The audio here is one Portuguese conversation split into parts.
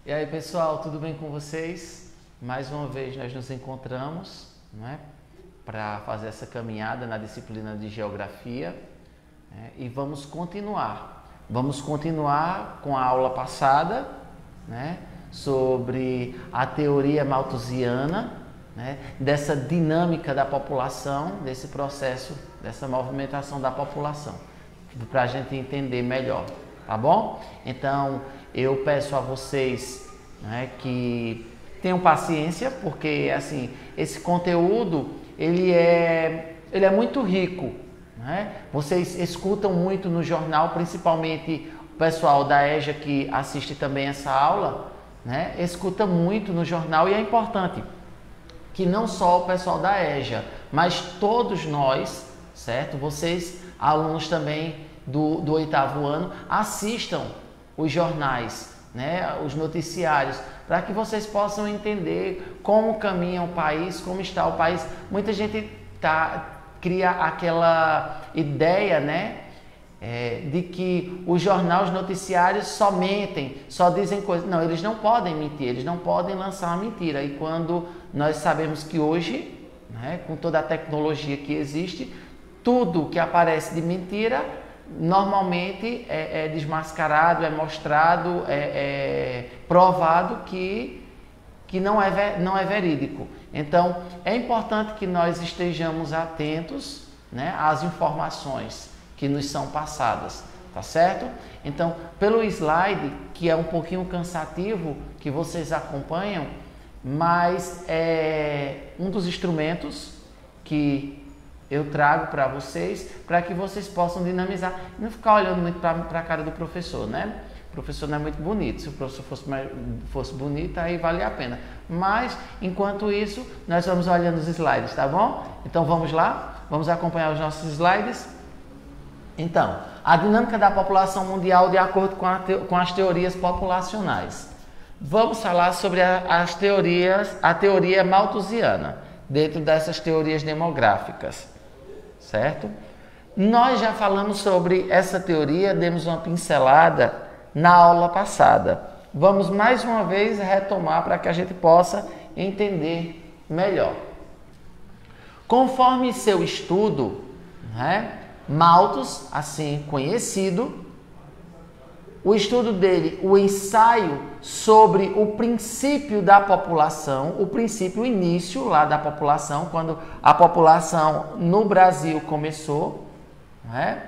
E aí, pessoal, tudo bem com vocês? Mais uma vez nós nos encontramos, né, para fazer essa caminhada na disciplina de Geografia, né, e vamos continuar. Vamos continuar com a aula passada, né, sobre a teoria malthusiana, né, dessa dinâmica da população, desse processo, dessa movimentação da população, para a gente entender melhor, tá bom? Então, eu peço a vocês, né, que tenham paciência, porque assim, esse conteúdo ele é muito rico, né? Vocês escutam muito no jornal, principalmente o pessoal da EJA que assiste também essa aula, né? Escuta muito no jornal, e é importante que não só o pessoal da EJA, mas todos nós, certo? Vocês, alunos também do 8º ano, assistam os jornais, né, os noticiários, para que vocês possam entender como caminha o país, como está o país. Muita gente cria aquela ideia, né, de que os jornais, os noticiários só mentem, só dizem coisas. Não, eles não podem mentir, eles não podem lançar uma mentira. E quando nós sabemos que hoje, né, com toda a tecnologia que existe, tudo que aparece de mentira normalmente é desmascarado, é mostrado, é provado que não é verídico. Então, é importante que nós estejamos atentos, né, às informações que nos são passadas, tá certo? Então, pelo slide, que é um pouquinho cansativo, que vocês acompanham, mas é um dos instrumentos que eu trago para vocês, para que vocês possam dinamizar, e não ficar olhando muito para a cara do professor, né? O professor não é muito bonito. Se o professor fosse bonito, aí vale a pena. Mas, enquanto isso, nós vamos olhando os slides, tá bom? Então, vamos lá? Vamos acompanhar os nossos slides? Então, a dinâmica da população mundial de acordo com as teorias populacionais. Vamos falar sobre a teoria malthusiana, dentro dessas teorias demográficas, certo? Nós já falamos sobre essa teoria, demos uma pincelada na aula passada. Vamos mais uma vez retomar para que a gente possa entender melhor. Conforme seu estudo, né, Malthus, assim conhecido, o estudo dele, o ensaio sobre o princípio da população, o princípio, o início lá da população, quando a população no Brasil começou, né?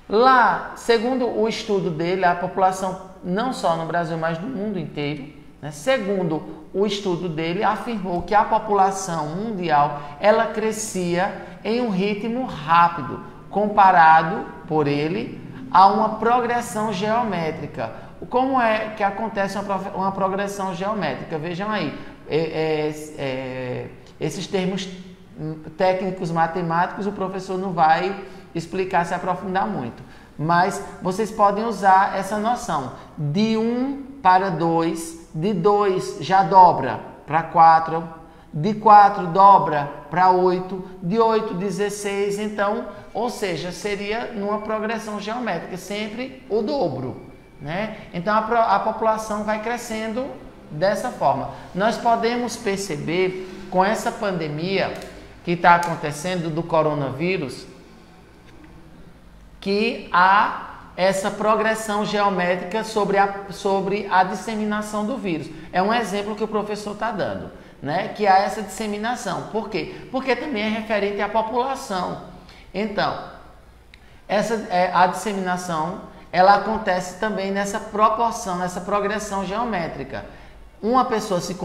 Lá, segundo o estudo dele, a população não só no Brasil, mas no mundo inteiro, né? Segundo o estudo dele, afirmou que a população mundial, ela crescia em um ritmo rápido, comparado por ele a uma progressão geométrica. Como é que acontece uma progressão geométrica? Vejam aí, esses termos técnicos matemáticos o professor não vai explicar, se aprofundar muito, mas vocês podem usar essa noção de 1 para 2, de 2 já dobra para 4, de 4 dobra para 8, de 8, 16, então, ou seja, seria numa progressão geométrica, sempre o dobro, né? Então a população vai crescendo dessa forma. Nós podemos perceber com essa pandemia que está acontecendo do coronavírus, que há essa progressão geométrica sobre a disseminação do vírus. É um exemplo que o professor está dando, né? Que há essa disseminação. Por quê? Porque também é referente à população. Então, a disseminação, ela acontece também nessa proporção, nessa progressão geométrica. Uma pessoa se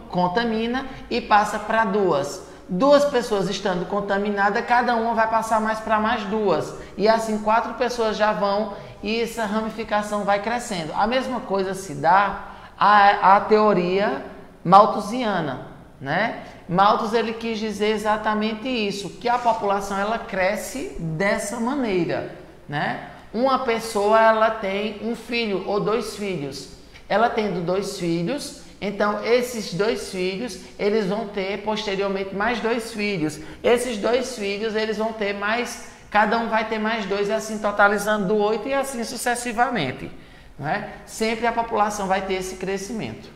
contamina e passa para duas. Duas pessoas estando contaminadas, cada uma vai passar mais para mais duas. E assim 4 pessoas já vão, e essa ramificação vai crescendo. A mesma coisa se dá à teoria malthusiana, né? Malthus, ele quis dizer exatamente isso, que a população ela cresce dessa maneira, né? Uma pessoa ela tem um filho ou 2 filhos. Ela tendo 2 filhos, então esses 2 filhos, eles vão ter posteriormente mais 2 filhos. Esses 2 filhos, eles vão ter mais, cada um vai ter mais 2, assim totalizando do 8 e assim sucessivamente. não é? Sempre a população vai ter esse crescimento.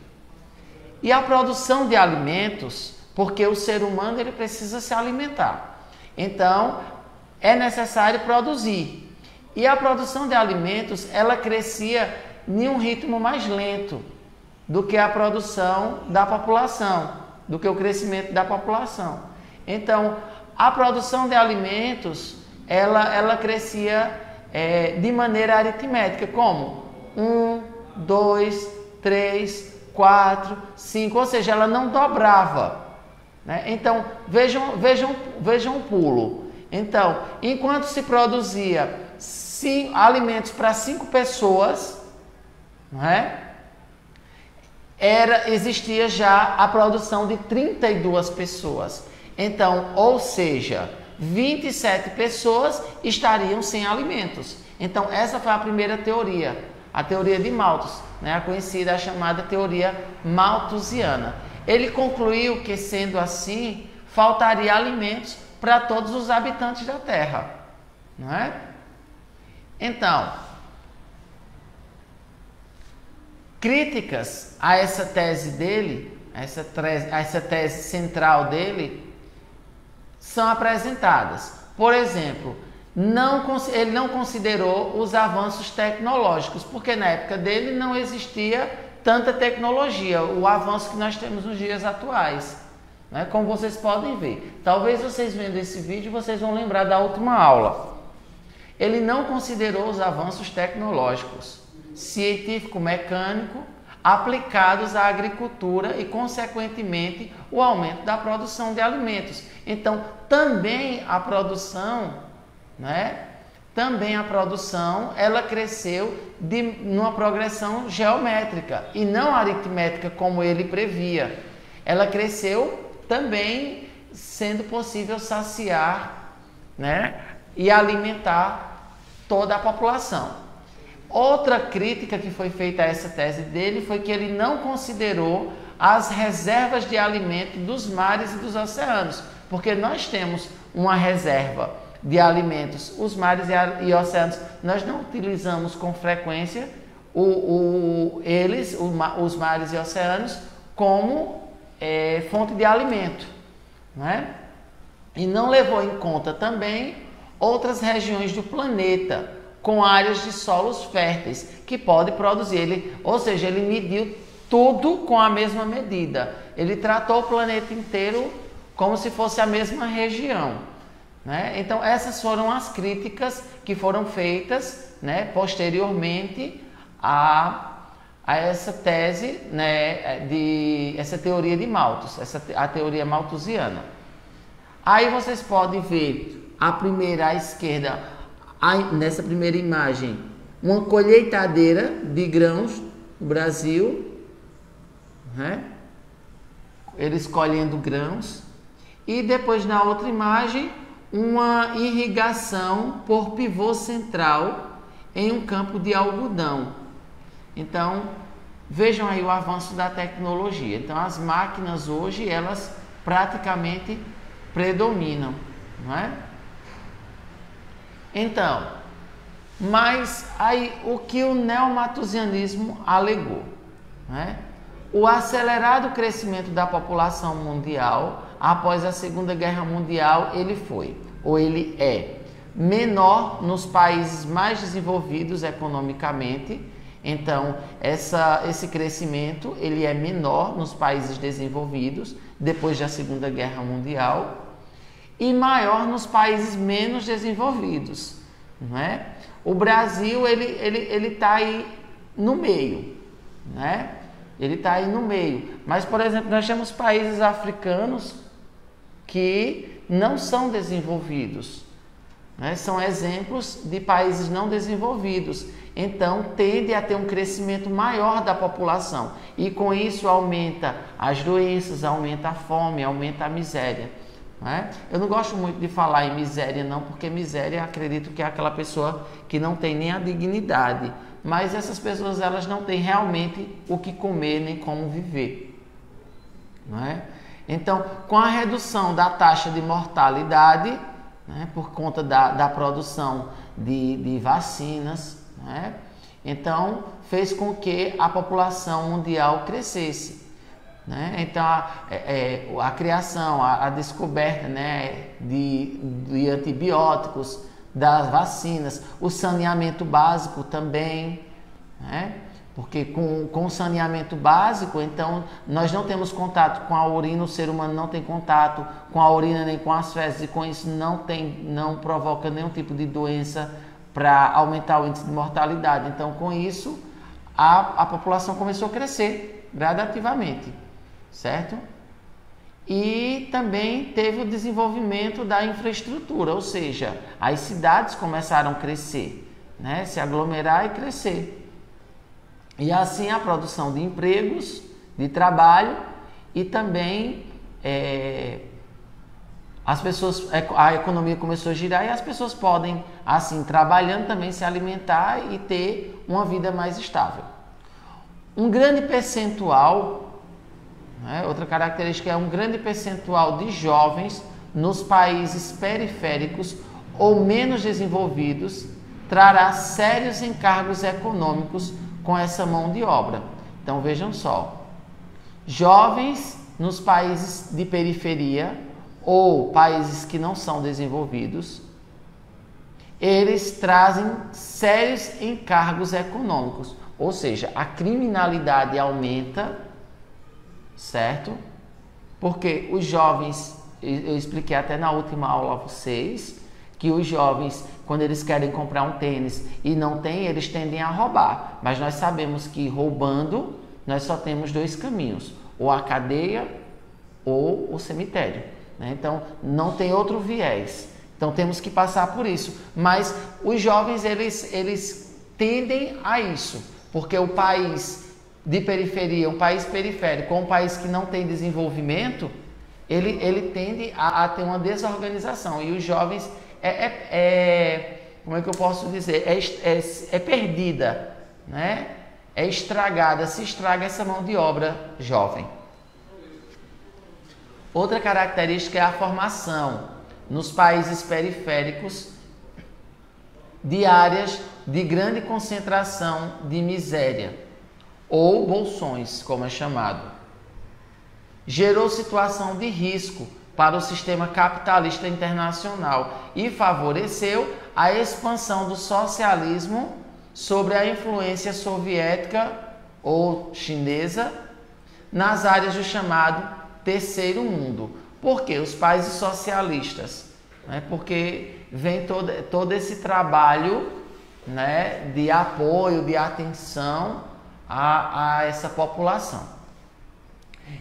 E a produção de alimentos, porque o ser humano ele precisa se alimentar. Então, é necessário produzir. E a produção de alimentos, ela crescia em um ritmo mais lento do que a produção da população, do que o crescimento da população. Então, a produção de alimentos, ela crescia de maneira aritmética, como 1, 2, 3, 4, 5, ou seja, ela não dobrava, né? Então, vejam o pulo. Então, enquanto se produzia alimentos para 5 pessoas, não é? Existia já a produção de 32 pessoas. Então, ou seja, 27 pessoas estariam sem alimentos. Então, essa foi a primeira teoria, a teoria de Malthus, né? A conhecida, a chamada teoria malthusiana. Ele concluiu que, sendo assim, faltaria alimentos para todos os habitantes da Terra, não é? Então, críticas a essa tese dele, essa tese central dele, são apresentadas. Por exemplo, ele não considerou os avanços tecnológicos, porque na época dele não existia tanta tecnologia, o avanço que nós temos nos dias atuais, né? Como vocês podem ver. Talvez vocês vendo esse vídeo, vocês vão lembrar da última aula. Ele não considerou os avanços tecnológicos, científico-mecânico, aplicados à agricultura e, consequentemente, o aumento da produção de alimentos. Então, também a produção, né? Também a produção, ela cresceu numa progressão geométrica e não aritmética, como ele previa. Ela cresceu também sendo possível saciar, né? E alimentar toda a população. Outra crítica que foi feita a essa tese dele foi que ele não considerou as reservas de alimento dos mares e dos oceanos, porque nós temos uma reserva de alimentos, os mares e oceanos, nós não utilizamos com frequência os mares e oceanos como fonte de alimento, não é? E não levou em conta também outras regiões do planeta com áreas de solos férteis que pode produzir. Ou seja, ele mediu tudo com a mesma medida. Ele tratou o planeta inteiro como se fosse a mesma região, né? Então, essas foram as críticas que foram feitas, né, posteriormente a essa tese, né, essa teoria de Malthus, a teoria malthusiana. Aí vocês podem ver a primeira à esquerda, nessa primeira imagem, uma colheitadeira de grãos no Brasil, né? Eles colhendo grãos. E depois, na outra imagem, uma irrigação por pivô central em um campo de algodão. Então, vejam aí o avanço da tecnologia. Então, as máquinas hoje, elas praticamente predominam, não é? Então, mas aí o que o neomalthusianismo alegou, né? O acelerado crescimento da população mundial após a Segunda Guerra Mundial, ele é menor nos países mais desenvolvidos economicamente. Então, esse crescimento ele é menor nos países desenvolvidos depois da Segunda Guerra Mundial e maior nos países menos desenvolvidos, não é? O Brasil ele está aí no meio, né? Ele está aí no meio. Mas, por exemplo, nós temos países africanos que não são desenvolvidos, né? São exemplos de países não desenvolvidos. Então, tende a ter um crescimento maior da população. E com isso aumenta as doenças, aumenta a fome, aumenta a miséria, né? Eu não gosto muito de falar em miséria não, porque miséria acredito que é aquela pessoa que não tem nem a dignidade. Mas essas pessoas elas não têm realmente o que comer nem como viver, não é? Então, com a redução da taxa de mortalidade, né, por conta da produção de vacinas, né? então fez com que a população mundial crescesse. Né? Então, a criação, a descoberta, né, de antibióticos, das vacinas, o saneamento básico também, né? Porque com o saneamento básico, então, nós não temos contato com a urina, o ser humano não tem contato com a urina nem com as fezes, e com isso não provoca nenhum tipo de doença para aumentar o índice de mortalidade. Então, com isso, a população começou a crescer gradativamente. Certo? E também teve o desenvolvimento da infraestrutura, ou seja, as cidades começaram a crescer, né? Se aglomerar e crescer. E assim a produção de empregos, de trabalho e também a economia começou a girar e as pessoas podem, assim, trabalhando também se alimentar e ter uma vida mais estável. Um grande percentual, outra característica é um grande percentual de jovens nos países periféricos ou menos desenvolvidos trará sérios encargos econômicos com essa mão de obra. Então vejam só, jovens nos países de periferia ou países que não são desenvolvidos, eles trazem sérios encargos econômicos, ou seja, a criminalidade aumenta, certo? Porque os jovens, eu expliquei até na última aula a vocês, que os jovens, quando eles querem comprar um tênis e não tem, eles tendem a roubar. Mas nós sabemos que roubando, nós só temos dois caminhos, ou a cadeia ou o cemitério, né? Então, não tem outro viés. Então, temos que passar por isso. Mas os jovens, eles tendem a isso, porque o país de periferia, um país periférico, ou um país que não tem desenvolvimento, ele tende a ter uma desorganização. E os jovens, como é que eu posso dizer? É perdida, né? É estragada, se estraga essa mão de obra jovem. Outra característica é a formação nos países periféricos de áreas de grande concentração de miséria, ou bolsões, como é chamado. Gerou situação de risco para o sistema capitalista internacional e favoreceu a expansão do socialismo sobre a influência soviética ou chinesa nas áreas do chamado terceiro mundo. Por quê? Os países socialistas, né? Porque vem todo esse trabalho, né, de apoio, de atenção a essa população.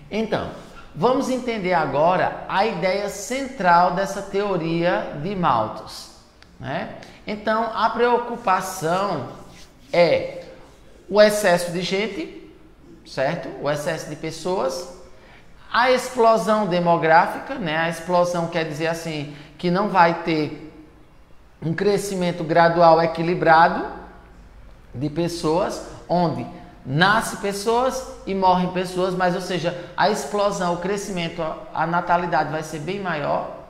Então, vamos entender agora a ideia central dessa teoria de Malthus, né? Então, a preocupação é o excesso de gente, certo? O excesso de pessoas, a explosão demográfica, né? A explosão quer dizer assim, que não vai ter um crescimento gradual equilibrado de pessoas, onde nasce pessoas e morrem pessoas, mas, ou seja, a explosão, o crescimento, a natalidade vai ser bem maior,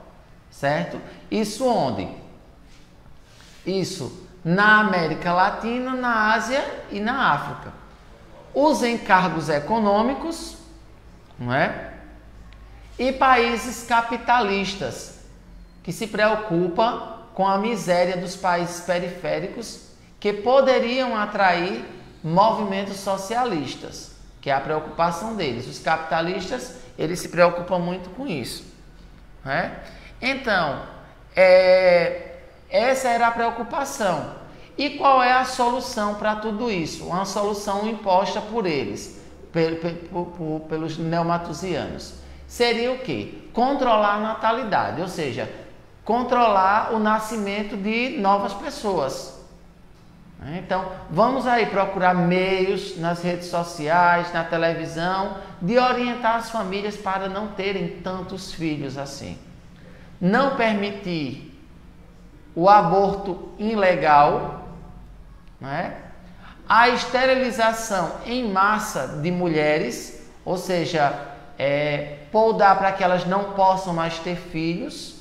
certo? Isso onde? Isso na América Latina, na Ásia e na África. Os encargos econômicos, não é? E países capitalistas, que se preocupam com a miséria dos países periféricos, que poderiam atrair movimentos socialistas, que é a preocupação deles. Os capitalistas, eles se preocupam muito com isso, né? Então, essa era a preocupação. E qual é a solução para tudo isso? Uma solução imposta por eles, pelos neomalthusianos. Seria o quê? Controlar a natalidade, ou seja, controlar o nascimento de novas pessoas. Então, vamos aí procurar meios nas redes sociais, na televisão, de orientar as famílias para não terem tantos filhos assim. Não permitir o aborto ilegal, né? A esterilização em massa de mulheres, ou seja, podar para que elas não possam mais ter filhos,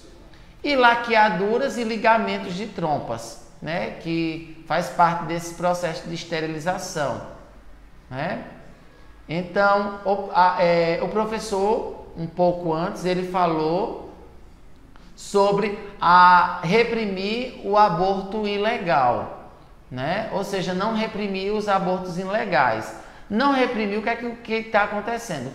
e laqueaduras e ligamentos de trompas. né, que faz parte desse processo de esterilização, né? Então, o professor, um pouco antes, ele falou sobre reprimir o aborto ilegal, né? Ou seja, não reprimir os abortos ilegais. Não reprimir, o que está acontecendo?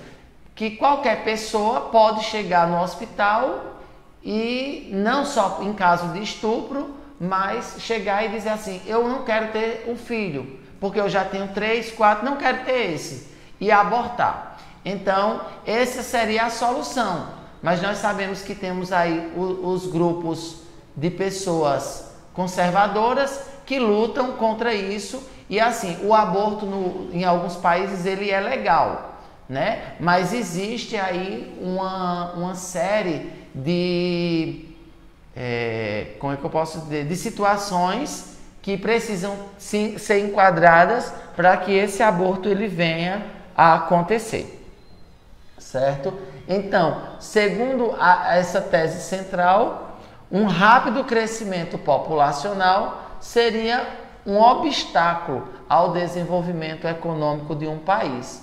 Que qualquer pessoa pode chegar no hospital e não só em caso de estupro, mas chegar e dizer assim, eu não quero ter um filho, porque eu já tenho 3, 4, não quero ter esse, e abortar. Então, essa seria a solução. Mas nós sabemos que temos aí os grupos de pessoas conservadoras que lutam contra isso. E assim, o aborto em alguns países ele é legal, né? Mas existe aí uma série de, como é que eu posso dizer, de situações que precisam sim, ser enquadradas para que esse aborto ele venha a acontecer, certo? Então, segundo essa tese central, um rápido crescimento populacional seria um obstáculo ao desenvolvimento econômico de um país,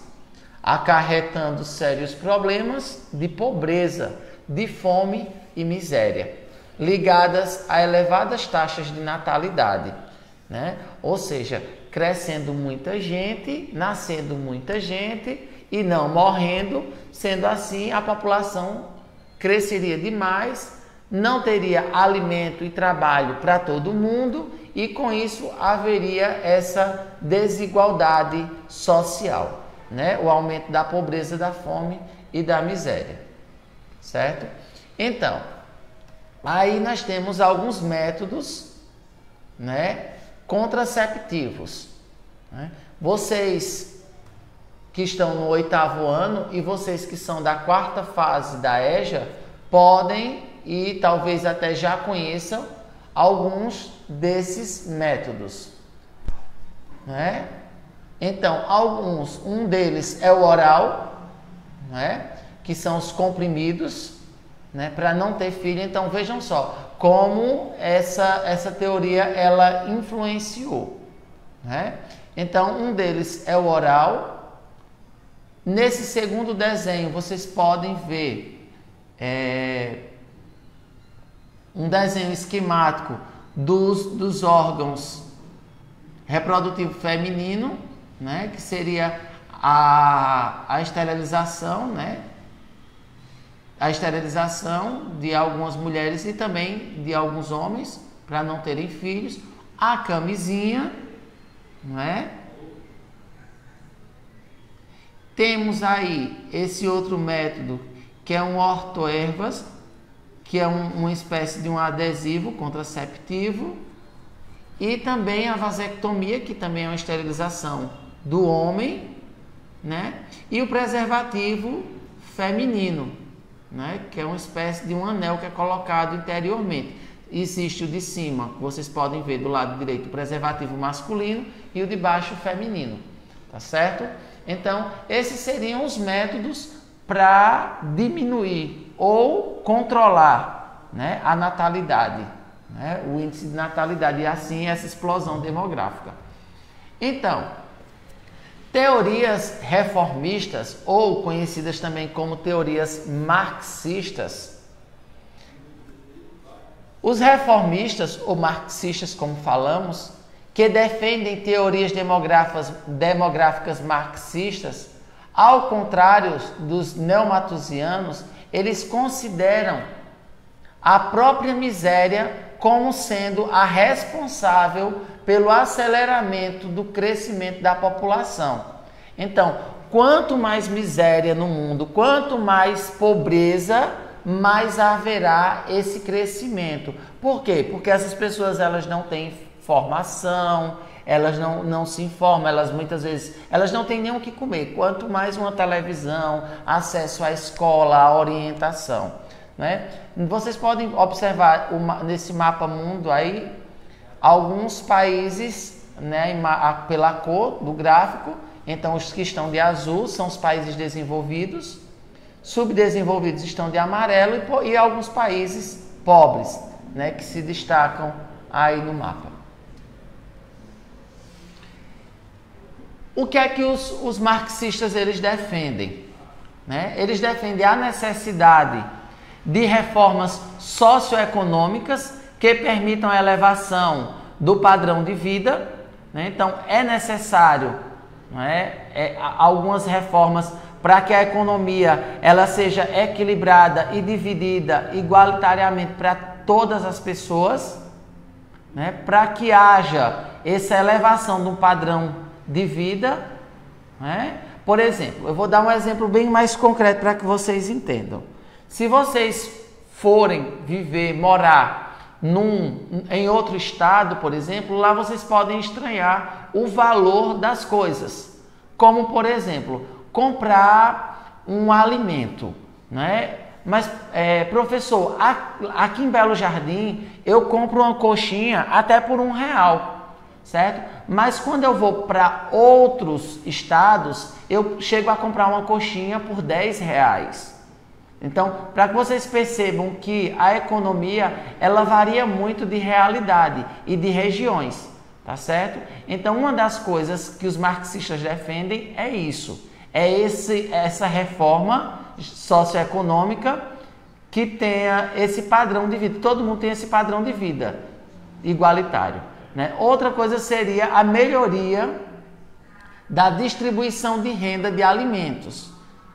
acarretando sérios problemas de pobreza, de fome e miséria, ligadas a elevadas taxas de natalidade, né? Ou seja, crescendo muita gente, nascendo muita gente e não morrendo, sendo assim a população cresceria demais, não teria alimento e trabalho para todo mundo e com isso haveria essa desigualdade social, né? O aumento da pobreza, da fome e da miséria, certo? Então, aí nós temos alguns métodos, né, contraceptivos, né? Vocês que estão no 8º ano e vocês que são da 4ª fase da EJA podem e talvez até já conheçam alguns desses métodos, né? Então, um deles é o oral, né? Que são os comprimidos, né? Para não ter filho. Então, vejam só como essa teoria ela influenciou, né? Então, um deles é o oral. Nesse segundo desenho, vocês podem ver um desenho esquemático dos órgãos reprodutivo feminino, né? Que seria a esterilização, né? A esterilização de algumas mulheres e também de alguns homens para não terem filhos. A camisinha, não é? Temos aí esse outro método que é um ortoervas, que é uma espécie de um adesivo contraceptivo, e também a vasectomia, que também é uma esterilização do homem, né? E o preservativo feminino, né? Que é uma espécie de um anel que é colocado interiormente. Existe o de cima, que vocês podem ver do lado direito, o preservativo masculino, e o de baixo o feminino, tá certo? Então, esses seriam os métodos para diminuir ou controlar, né, a natalidade, né, o índice de natalidade e assim essa explosão demográfica. Então, teorias reformistas, ou conhecidas também como teorias marxistas. Os reformistas ou marxistas, como falamos, que defendem teorias demográficas marxistas, ao contrário dos neomatusianos, eles consideram a própria miséria como sendo a responsável pelo aceleramento do crescimento da população. Então, quanto mais miséria no mundo, quanto mais pobreza, mais haverá esse crescimento. Por quê? Porque essas pessoas elas não têm formação, elas não se informam, elas muitas vezes elas não têm nem o que comer, quanto mais uma televisão, acesso à escola, à orientação, né? Vocês podem observar nesse mapa mundo aí alguns países, né, pela cor do gráfico. Então os que estão de azul são os países desenvolvidos, subdesenvolvidos estão de amarelo e alguns países pobres, né, que se destacam aí no mapa. o que é que os marxistas eles defendem? Né? Eles defendem a necessidade de reformas socioeconômicas que permitam a elevação do padrão de vida. Né? Então, é necessário, né, algumas reformas para que a economia ela seja equilibrada e dividida igualitariamente para todas as pessoas, né? Para que haja essa elevação de um padrão de vida. Né? Por exemplo, eu vou dar um exemplo bem mais concreto para que vocês entendam. Se vocês forem morar em outro estado, por exemplo, lá vocês podem estranhar o valor das coisas. Como, por exemplo, comprar um alimento, né? Mas, professor, aqui em Belo Jardim eu compro uma coxinha até por R$1, certo? Mas quando eu vou para outros estados, eu chego a comprar uma coxinha por R$10. Então, para que vocês percebam que a economia, ela varia muito de realidade e de regiões, tá certo? Então, uma das coisas que os marxistas defendem é isso, essa reforma socioeconômica que tenha esse padrão de vida, todo mundo tem esse padrão de vida igualitário, né? Outra coisa seria a melhoria da distribuição de renda de alimentos,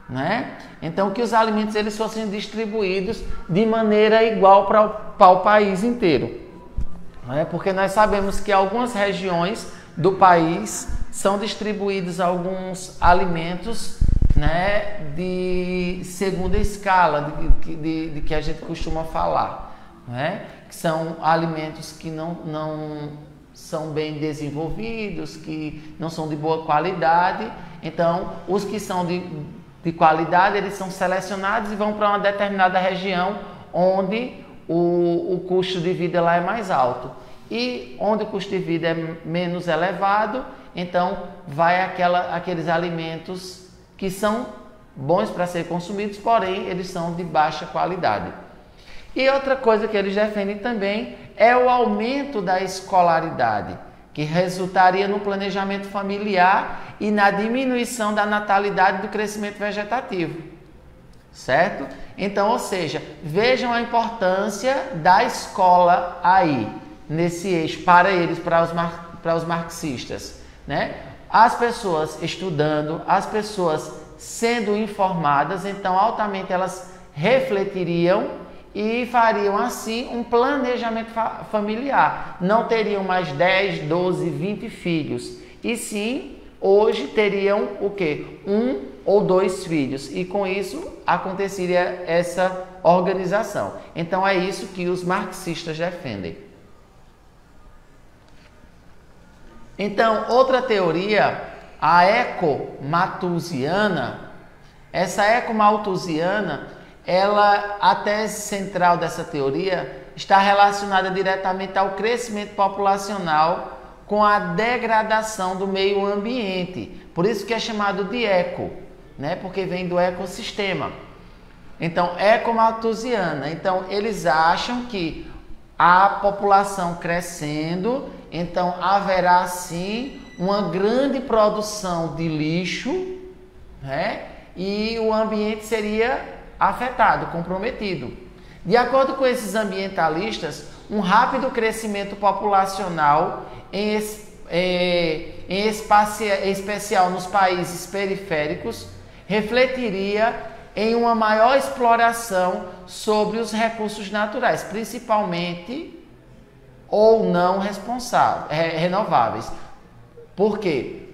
né? Então, que os alimentos eles fossem distribuídos de maneira igual para o país inteiro, né? Porque nós sabemos que algumas regiões do país são distribuídos alguns alimentos, né, de segunda escala, de que a gente costuma falar, né? Que são alimentos que não são bem desenvolvidos, que não são de boa qualidade. Então, os que são de qualidade, eles são selecionados e vão para uma determinada região onde o custo de vida lá é mais alto. E onde o custo de vida é menos elevado, então vai aqueles alimentos que são bons para ser consumidos, porém eles são de baixa qualidade. E outra coisa que eles defendem também é o aumento da escolaridade, que resultaria no planejamento familiar e na diminuição da natalidade e do crescimento vegetativo, certo? Então, ou seja, vejam a importância da escola aí, nesse eixo, para os marxistas, né? As pessoas estudando, as pessoas sendo informadas, então altamente elas refletiriam e fariam assim um planejamento familiar. Não teriam mais 10, 12, 20 filhos, e sim, hoje teriam o quê? 1 ou 2 filhos, e com isso aconteceria essa organização. Então é isso que os marxistas defendem. Então, outra teoria, a ecomalthusiana, essa ecomalthusiana, a tese central dessa teoria está relacionada diretamente ao crescimento populacional com a degradação do meio ambiente. Por isso que é chamado de eco, né? Porque vem do ecossistema. Então, ecomalthusiana. Então, eles acham que a população crescendo, então haverá sim uma grande produção de lixo, né? E o ambiente seria afetado, comprometido. De acordo com esses ambientalistas, um rápido crescimento populacional, em especial nos países periféricos, refletiria em uma maior exploração sobre os recursos naturais, principalmente ou não renováveis. Por quê?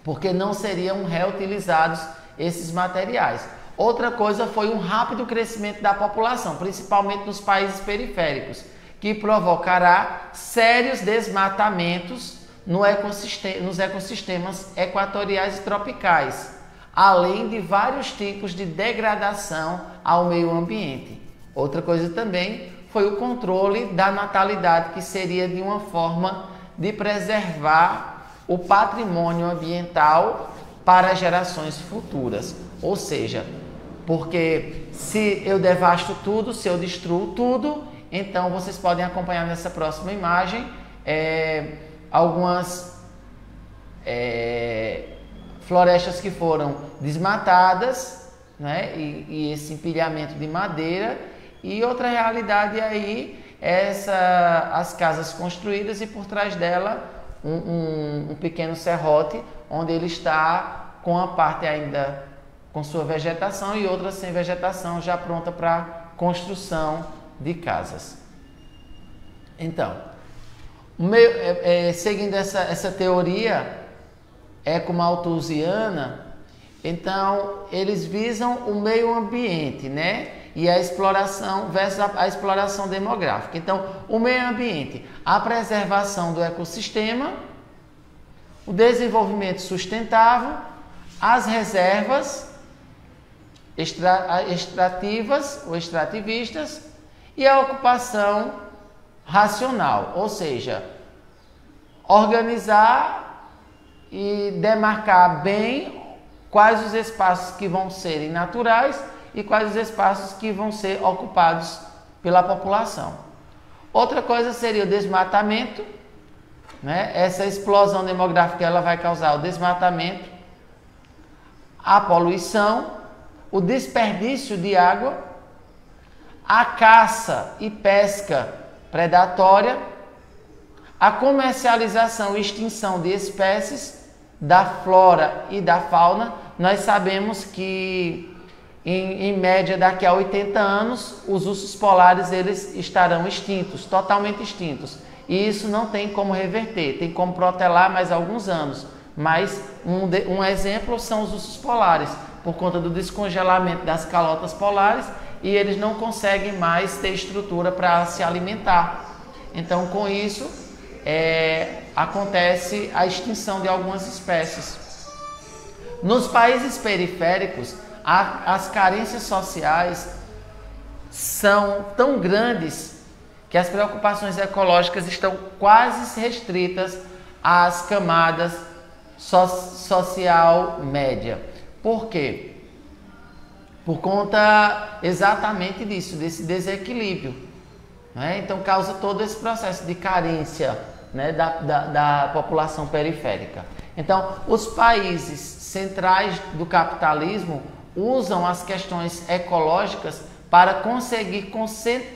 Porque não seriam reutilizados esses materiais. Outra coisa foi um rápido crescimento da população, principalmente nos países periféricos, que provocará sérios desmatamentos nos ecossistemas equatoriais e tropicais, além de vários tipos de degradação ao meio ambiente. Outra coisa também foi o controle da natalidade, que seria de uma forma de preservar o patrimônio ambiental para gerações futuras. Ou seja, porque se eu devasto tudo, se eu destruo tudo, então vocês podem acompanhar nessa próxima imagem algumas florestas que foram desmatadas, né? E esse empilhamento de madeira. E outra realidade aí é as casas construídas e por trás dela um pequeno serrote, onde ele está com a parte ainda com sua vegetação e outra sem vegetação, já pronta para construção de casas. Então, seguindo essa teoria ecomalthusiana, então eles visam o meio ambiente, né? E a exploração versus a exploração demográfica. Então, o meio ambiente, a preservação do ecossistema, o desenvolvimento sustentável, as reservas extrativas ou extrativistas e a ocupação racional, ou seja, organizar e demarcar bem quais os espaços que vão serem naturais e quais os espaços que vão ser ocupados pela população. Outra coisa seria o desmatamento, né? Essa explosão demográfica ela vai causar o desmatamento, a poluição, o desperdício de água, a caça e pesca predatória, a comercialização e extinção de espécies da flora e da fauna. Nós sabemos que em média daqui a 80 anos os ursos polares eles estarão extintos, totalmente extintos. E isso não tem como reverter, tem como protelar mais alguns anos. Mas um exemplo são os ursos polares, por conta do descongelamento das calotas polares, e eles não conseguem mais ter estrutura para se alimentar. Então, com isso, acontece a extinção de algumas espécies. Nos países periféricos, as carências sociais são tão grandes que as preocupações ecológicas estão quase restritas às camadas social média. Por quê? Por conta exatamente disso, desse desequilíbrio, né? Então causa todo esse processo de carência, né, da população periférica. Então os países centrais do capitalismo usam as questões ecológicas para conseguir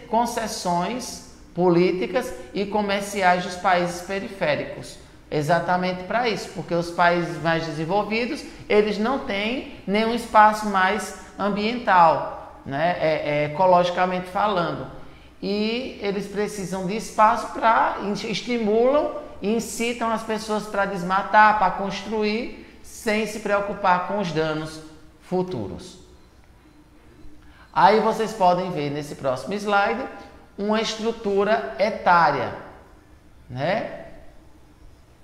concessões políticas e comerciais dos países periféricos. Exatamente para isso, porque os países mais desenvolvidos, eles não têm nenhum espaço mais ambiental, né, ecologicamente falando. E eles precisam de espaço para estimulam e incitam as pessoas para desmatar, para construir, sem se preocupar com os danos futuros. Aí vocês podem ver nesse próximo slide uma estrutura etária, né?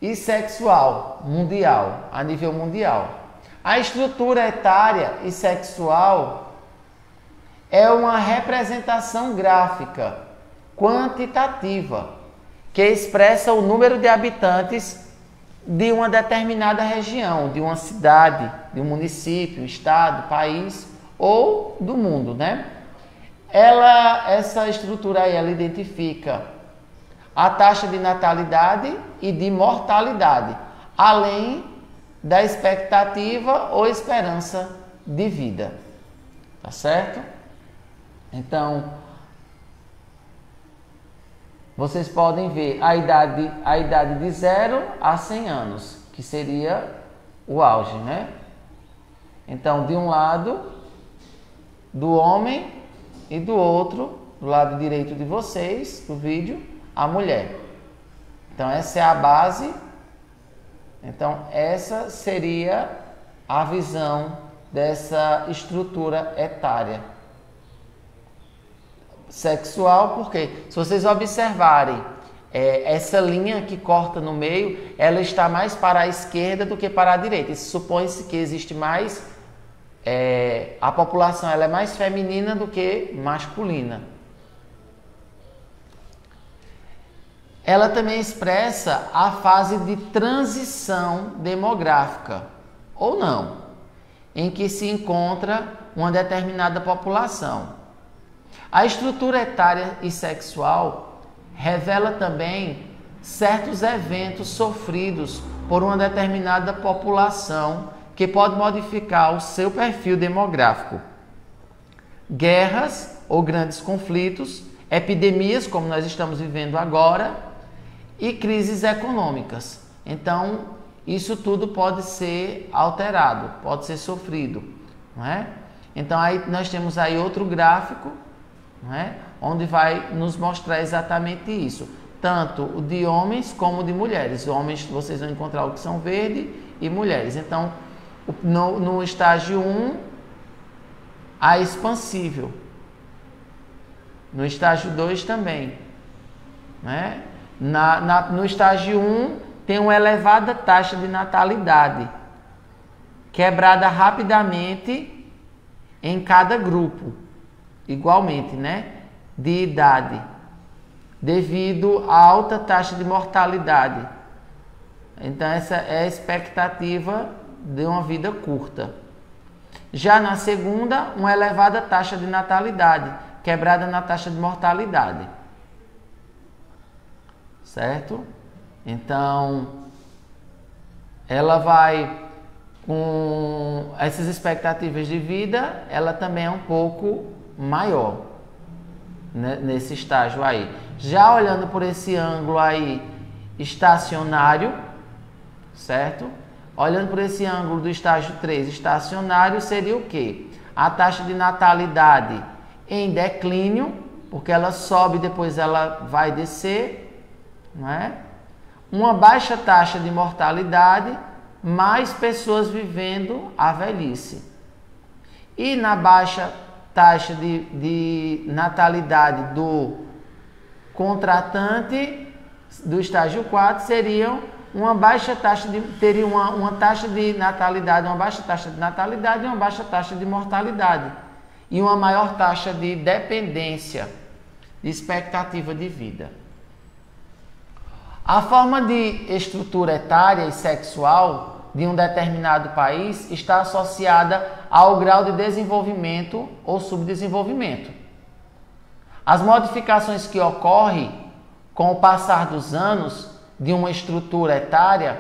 E sexual mundial, a nível mundial. A estrutura etária e sexual é uma representação gráfica quantitativa que expressa o número de habitantes de uma determinada região, de uma cidade, de um município, estado, país ou do mundo, né? Essa estrutura aí, ela identifica a taxa de natalidade e de mortalidade, além da expectativa ou esperança de vida, tá certo? Então, vocês podem ver a idade de 0 a 100 anos, que seria o auge, né? Então, de um lado, do homem, e do outro, do lado direito de vocês, do vídeo, a mulher. Então, essa é a base. Então, essa seria a visão dessa estrutura etária. Sexual, porque se vocês observarem, essa linha que corta no meio, ela está mais para a esquerda do que para a direita. Supõe-se que existe mais, a população ela é mais feminina do que masculina. Ela também expressa a fase de transição demográfica, ou não, em que se encontra uma determinada população. A estrutura etária e sexual revela também certos eventos sofridos por uma determinada população que pode modificar o seu perfil demográfico. Guerras ou grandes conflitos, epidemias, como nós estamos vivendo agora, e crises econômicas. Então, isso tudo pode ser alterado, pode ser sofrido, não é? Então, aí nós temos aí outro gráfico, não é? Onde vai nos mostrar exatamente isso. Tanto o de homens como o de mulheres. Homens, vocês vão encontrar o que são verde, e mulheres. Então, no estágio 1, a expansível. No estágio 2 também. Né? No estágio 1, tem uma elevada taxa de natalidade, quebrada rapidamente em cada grupo, igualmente, né? De idade, devido à alta taxa de mortalidade. Então, essa é a expectativa de uma vida curta. Já na segunda, uma elevada taxa de natalidade, quebrada na taxa de mortalidade. Certo? Então, ela vai com essas expectativas de vida, ela também é um pouco maior, né, nesse estágio aí. Já olhando por esse ângulo aí estacionário, certo? Olhando por esse ângulo do estágio 3, estacionário, seria o quê? A taxa de natalidade em declínio, porque ela sobe e depois ela vai descer, não é? Uma baixa taxa de mortalidade, mais pessoas vivendo a velhice. E na baixa taxa de natalidade do contratante, do estágio 4, seriam uma baixa taxa teria uma taxa de natalidade, uma baixa taxa de natalidade e uma baixa taxa de mortalidade. E uma maior taxa de dependência, de expectativa de vida. A forma de estrutura etária e sexual de um determinado país está associada ao grau de desenvolvimento ou subdesenvolvimento. As modificações que ocorrem com o passar dos anos de uma estrutura etária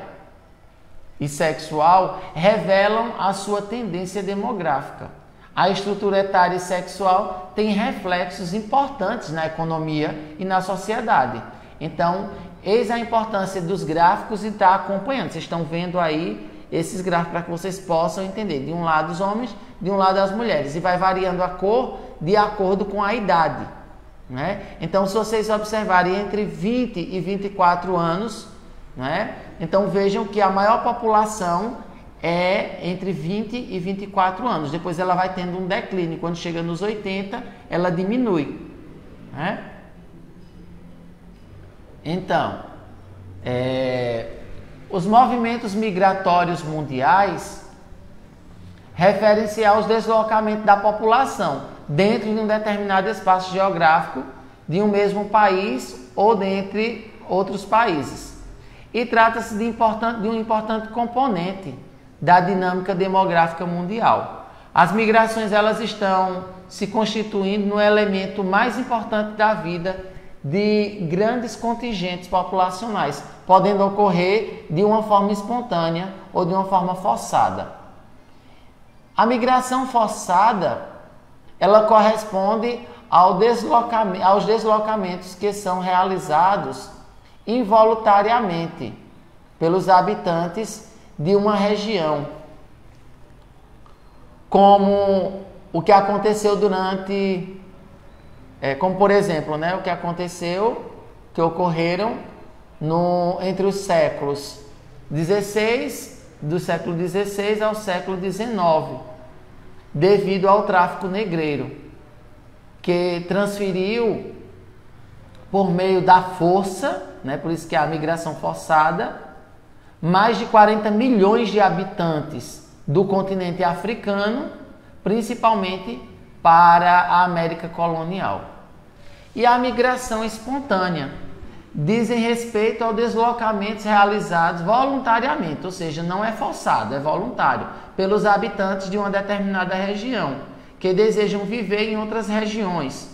e sexual revelam a sua tendência demográfica. A estrutura etária e sexual tem reflexos importantes na economia e na sociedade. Então, eis a importância dos gráficos e estar acompanhando. Vocês estão vendo aí esses gráficos para que vocês possam entender. De um lado os homens, de um lado as mulheres. E vai variando a cor de acordo com a idade. Né? Então, se vocês observarem entre 20 e 24 anos, né? Então vejam que a maior população é entre 20 e 24 anos. Depois ela vai tendo um declínio. Quando chega nos 80, ela diminui. Né? Então, os movimentos migratórios mundiais referem-se aos deslocamentos da população dentro de um determinado espaço geográfico de um mesmo país ou dentre outros países. E trata-se de um importante componente da dinâmica demográfica mundial. As migrações elas estão se constituindo no elemento mais importante da vida de grandes contingentes populacionais, podendo ocorrer de uma forma espontânea ou de uma forma forçada. A migração forçada, ela corresponde aos deslocamentos que são realizados involuntariamente pelos habitantes de uma região, como o que aconteceu como por exemplo, né, o que ocorreram entre os séculos do século XVI ao século XIX, devido ao tráfico negreiro, que transferiu por meio da força, né, por isso que é a migração forçada, mais de 40 milhões de habitantes do continente africano, principalmente para a América colonial. E a migração espontânea dizem respeito aos deslocamentos realizados voluntariamente, ou seja, não é forçado, é voluntário, pelos habitantes de uma determinada região, que desejam viver em outras regiões,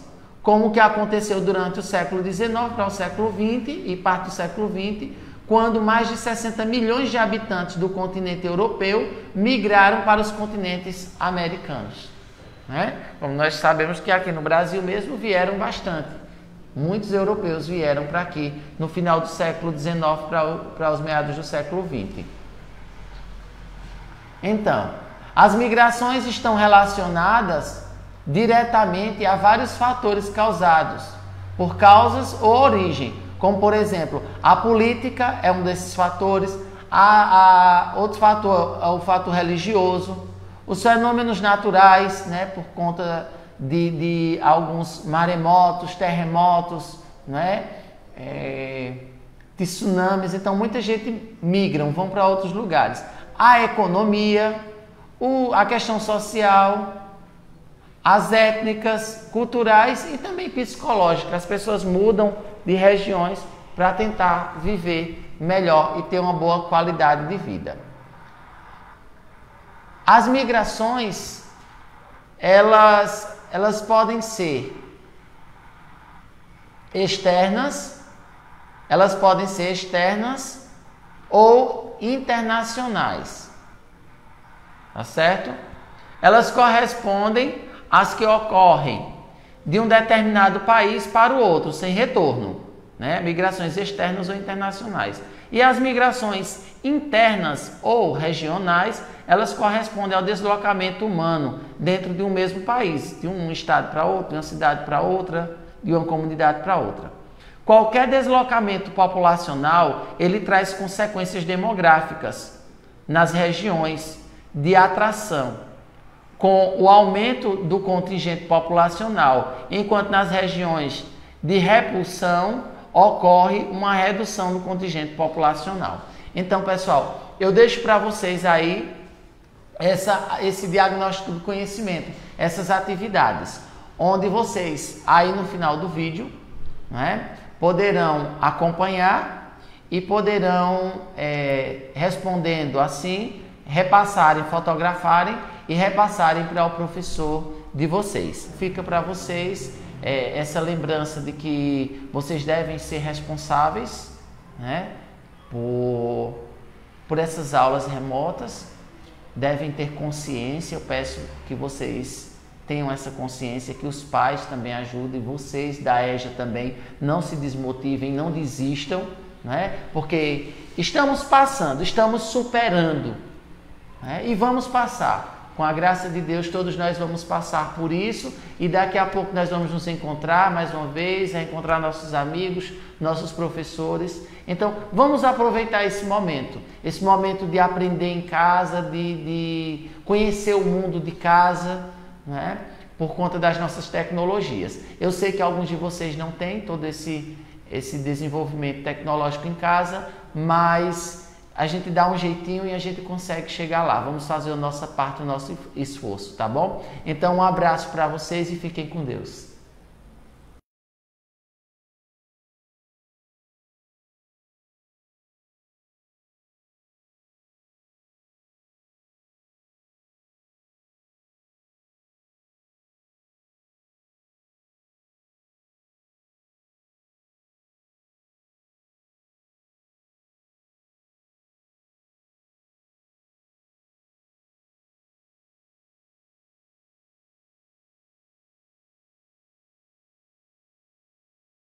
como que aconteceu durante o século XIX para o século XX e parte do século XX, quando mais de 60 milhões de habitantes do continente europeu migraram para os continentes americanos. Né? Como nós sabemos que aqui no Brasil mesmo vieram bastante. Muitos europeus vieram para aqui no final do século XIX para os meados do século XX. Então, as migrações estão relacionadas diretamente a vários fatores causados por causas ou origem, como por exemplo, a política é um desses fatores, outro fator é o fator religioso, os fenômenos naturais, né, por conta de alguns maremotos, terremotos, né, tsunamis, então muita gente migra, vão para outros lugares. A economia, a questão social, as étnicas, culturais e também psicológicas. As pessoas mudam de regiões para tentar viver melhor e ter uma boa qualidade de vida. As migrações, elas podem ser externas ou internacionais. Tá certo? Elas correspondem às que ocorrem de um determinado país para o outro, sem retorno, né? Migrações externas ou internacionais. E as migrações internas ou regionais, elas correspondem ao deslocamento humano dentro de um mesmo país, de um estado para outro, de uma cidade para outra, de uma comunidade para outra. Qualquer deslocamento populacional, ele traz consequências demográficas nas regiões de atração, com o aumento do contingente populacional, enquanto nas regiões de repulsão ocorre uma redução do contingente populacional. Então, pessoal, eu deixo para vocês aí esse diagnóstico do conhecimento, essas atividades, onde vocês, aí no final do vídeo, né, poderão acompanhar e poderão, respondendo assim, repassarem, fotografarem e repassarem para o professor de vocês. Fica para vocês essa lembrança de que vocês devem ser responsáveis, né, por essas aulas remotas, devem ter consciência. Eu peço que vocês tenham essa consciência, que os pais também ajudem, vocês da EJA também não se desmotivem, não desistam, né, porque estamos passando, estamos superando, né, e vamos passar. Com a graça de Deus, todos nós vamos passar por isso e daqui a pouco nós vamos nos encontrar mais uma vez, reencontrar nossos amigos, nossos professores. Então, vamos aproveitar esse momento de aprender em casa, de conhecer o mundo de casa, né? Por conta das nossas tecnologias. Eu sei que alguns de vocês não têm todo esse desenvolvimento tecnológico em casa, mas a gente dá um jeitinho e a gente consegue chegar lá. Vamos fazer a nossa parte, o nosso esforço, tá bom? Então, um abraço para vocês e fiquem com Deus.